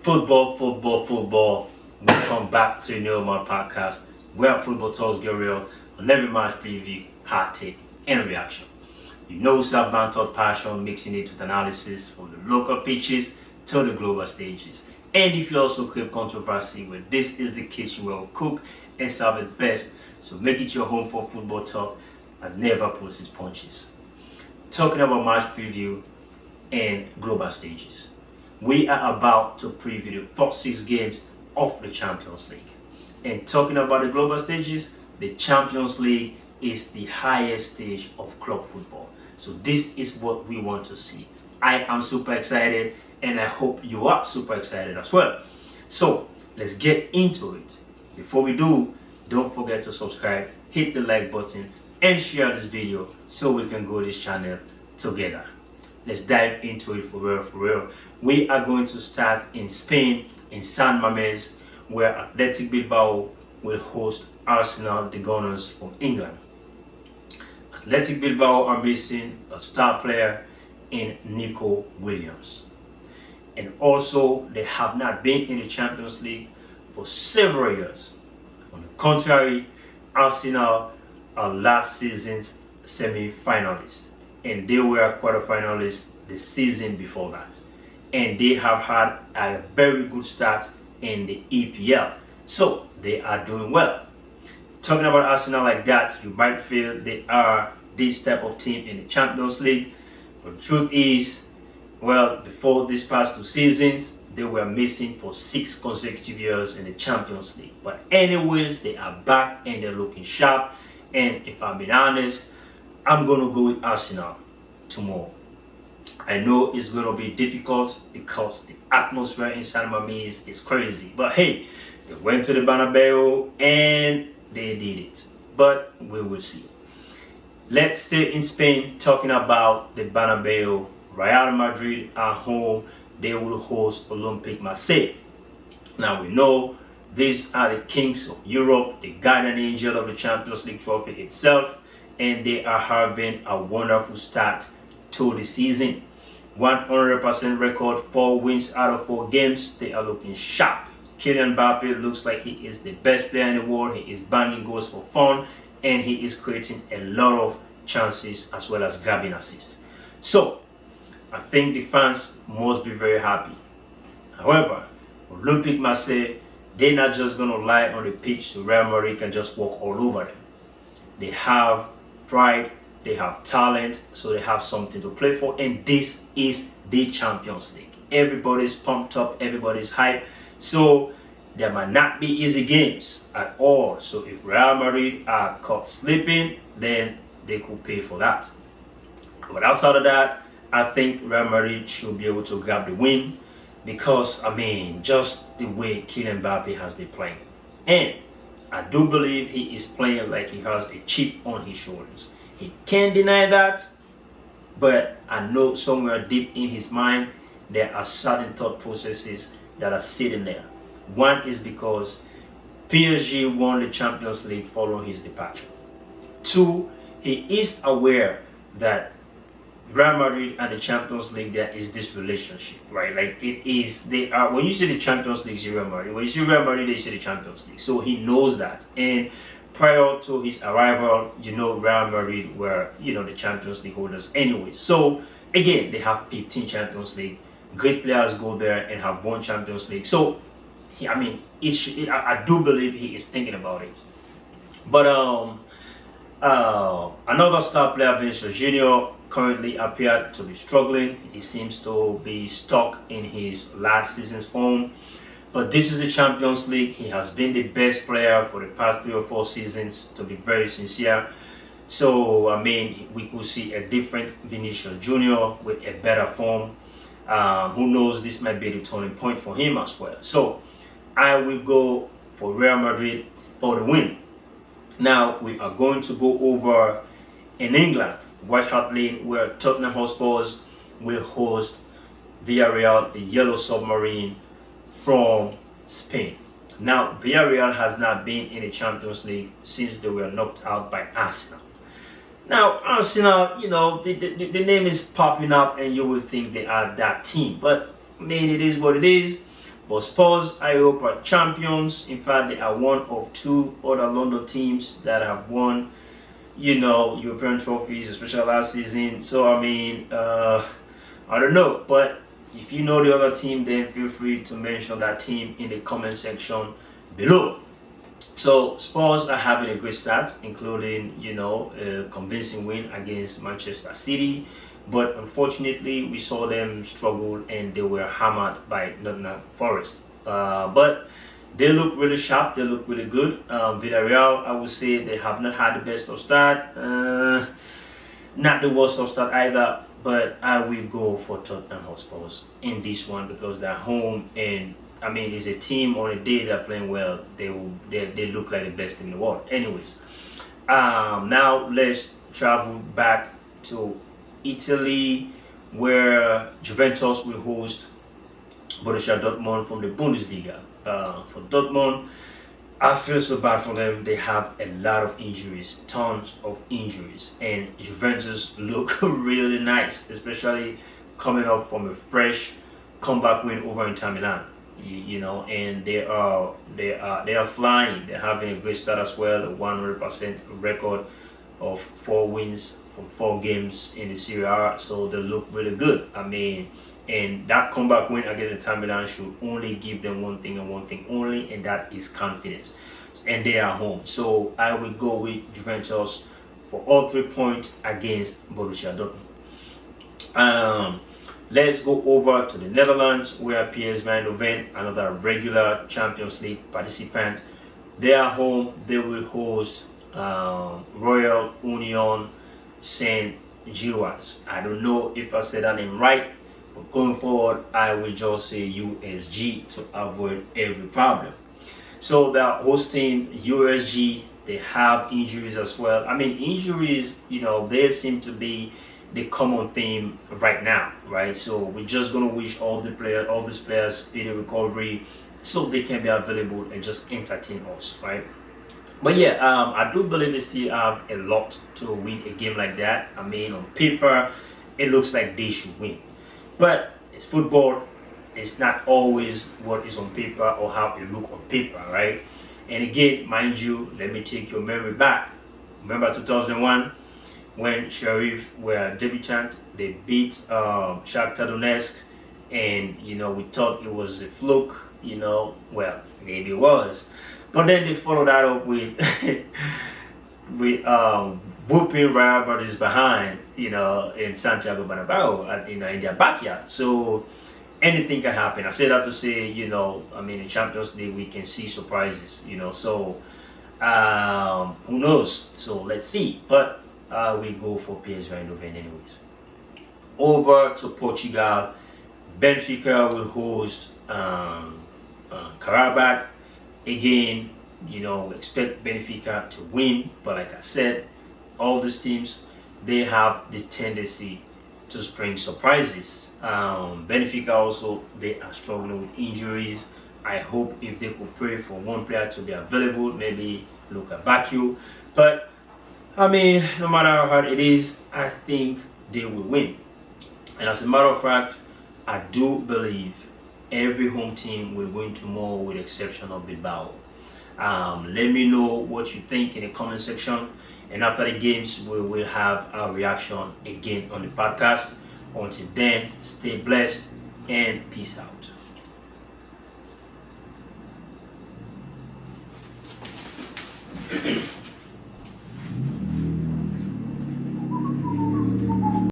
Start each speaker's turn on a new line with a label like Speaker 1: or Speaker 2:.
Speaker 1: Football. Welcome back to a new my podcast where football talks get real on every match preview, hot take, and reaction. You know it's our banter passion, mixing it with analysis from the local pitches to the global stages. And if you also crave controversy, well, this is the kitchen where we cook and serve it best. So make it your home for football talk and never pulls its punches. Talking about match preview and global stages. We are about to preview the first 6 games of the Champions League. And talking about the global stages, the Champions League is the highest stage of club football. So this is what we want to see. I am super excited and I hope you are super excited as well. So let's get into it. Before we do, don't forget to subscribe, hit the like button and share this video so we can grow this channel together. Let's dive into it for real. We are going to start in Spain, in San Mamés, where Athletic Bilbao will host Arsenal, the Gunners from England. Athletic Bilbao are missing a star player in Nico Williams. And also, they have not been in the Champions League for several years. On the contrary, Arsenal are last season's semi-finalists. And they were quarterfinalists the season before that. And they have had a very good start in the EPL. So they are doing well. Talking about Arsenal like that, you might feel they are this type of team in the Champions League. But the truth is, well, before these past 2 seasons, they were missing for 6 consecutive years in the Champions League. But anyways, they are back and they're looking sharp. And if I'm being honest, I'm going to go with Arsenal tomorrow. I know it's going to be difficult because the atmosphere in San Mamés is crazy. But hey, they went to the Bernabéu and they did it. But we will see. Let's stay in Spain talking about the Bernabéu. Real Madrid at home. They will host Olympique Marseille. Now we know these are the kings of Europe, the guardian angel of the Champions League trophy itself. And they are having a wonderful start to the season. 100% record, 4 wins out of 4 games. They are looking sharp. Kylian Mbappé looks like he is the best player in the world. He is banging goals for fun and he is creating a lot of chances as well as grabbing assists. So I think the fans must be very happy. However, Olympique Marseille, they're not just going to lie on the pitch so Real Madrid can just walk all over them. They have pride, they have talent, so they have something to play for, and this is the Champions League. Everybody's pumped up, everybody's hyped, so there might not be easy games at all. So if Real Madrid are caught sleeping, then they could pay for that. But outside of that, I think Real Madrid should be able to grab the win because, I mean, just the way Kylian Mbappé has been playing. And I do believe he is playing like he has a chip on his shoulders. He can't deny that, but I know somewhere deep in his mind there are certain thought processes that are sitting there. One is because PSG won the Champions League following his departure. 2, he is aware that Real Madrid and the Champions League, there is this relationship, right? Like it is, they are, when you see the Champions League, you see Real Madrid. When you see Real Madrid, you see the Champions League. So he knows that. And prior to his arrival, Real Madrid were, the Champions League holders anyway. So again, they have 15 Champions League. Great players go there and have won Champions League. So, I do believe he is thinking about it. But another star player, Vinicius Jr., currently appeared to be struggling. He seems to be stuck in his last season's form. But this is the Champions League. He has been the best player for the past 3 or 4 seasons, to be very sincere. So, I mean, we could see a different Vinicius Jr. with a better form. Who knows, this might be the turning point for him as well. So, I will go for Real Madrid for the win. Now, we are going to go over in England, White Hart Lane, where Tottenham Hotspurs will host Villarreal, the Yellow Submarine from Spain. Now, Villarreal has not been in the Champions League since they were knocked out by Arsenal. Now, Arsenal, the name is popping up and you would think they are that team. But, I mean, it is what it is. But Spurs, I hope, are champions. In fact, they are one of two other London teams that have won, European trophies, especially last season. So, I mean, I don't know. But if you know the other team, then feel free to mention that team in the comment section below. So Spurs are having a great start, including, a convincing win against Manchester City. But unfortunately, we saw them struggle and they were hammered by Nottingham Forest. But they look really sharp. They look really good. Villarreal, I would say they have not had the best of start. Not the worst of start either. But I will go for Tottenham Hotspurs in this one because they're home, and I mean it's a team on a day they're playing well. They look like the best in the world. Anyways, now let's travel back to Italy, where Juventus will host Borussia Dortmund from the Bundesliga. For Dortmund, I feel so bad for them. They have a lot of injuries, tons of injuries, and Juventus look really nice, especially coming up from a fresh comeback win over Inter Milan. And they are flying. They're having a great start as well. A 100% record of 4 wins from 4 games in the Serie A. So they look really good. I mean, and that comeback win against Inter Milan should only give them one thing and one thing only, and that is confidence. And they are home. So I will go with Juventus for all 3 points against Borussia Dortmund. Let's go over to the Netherlands, where PSV Eindhoven, another regular Champions League participant, they are home. They will host Royal Union Saint-Gilloise. I don't know if I said that name right. Going forward, I will just say USG to avoid every problem. So they're hosting USG. They have injuries as well. I mean, injuries, they seem to be the common theme right now, right? So we're just gonna wish all these players speedy recovery so they can be available and just entertain us, right? But yeah, I do believe they still have a lot to win a game like that. I mean, on paper, it looks like they should win. But it's football. It's not always what is on paper or how it look on paper, right? And again, mind you, let me take your memory back. Remember 2001 when Sheriff were debutant? They beat Shakhtar Donetsk, and we thought it was a fluke. Well, maybe it was, but then they followed that up with whooping Real Madrid's behind, in Santiago Bernabéu, in their backyard. So anything can happen. I say that to say, in Champions League we can see surprises, So who knows? So let's see. But we go for PSV Eindhoven anyways. Over to Portugal, Benfica will host Qarabag. Again, we expect Benfica to win, but like I said, all these teams, they have the tendency to spring surprises. Benfica also, they are struggling with injuries. I hope if they could pray for one player to be available, maybe Luka Bacchio. But I mean, no matter how hard it is, I think they will win. And as a matter of fact, I do believe every home team will win tomorrow with the exception of Bilbao. Let me know what you think in the comment section. And after the games, we will have our reaction again on the podcast. Until then, stay blessed and peace out.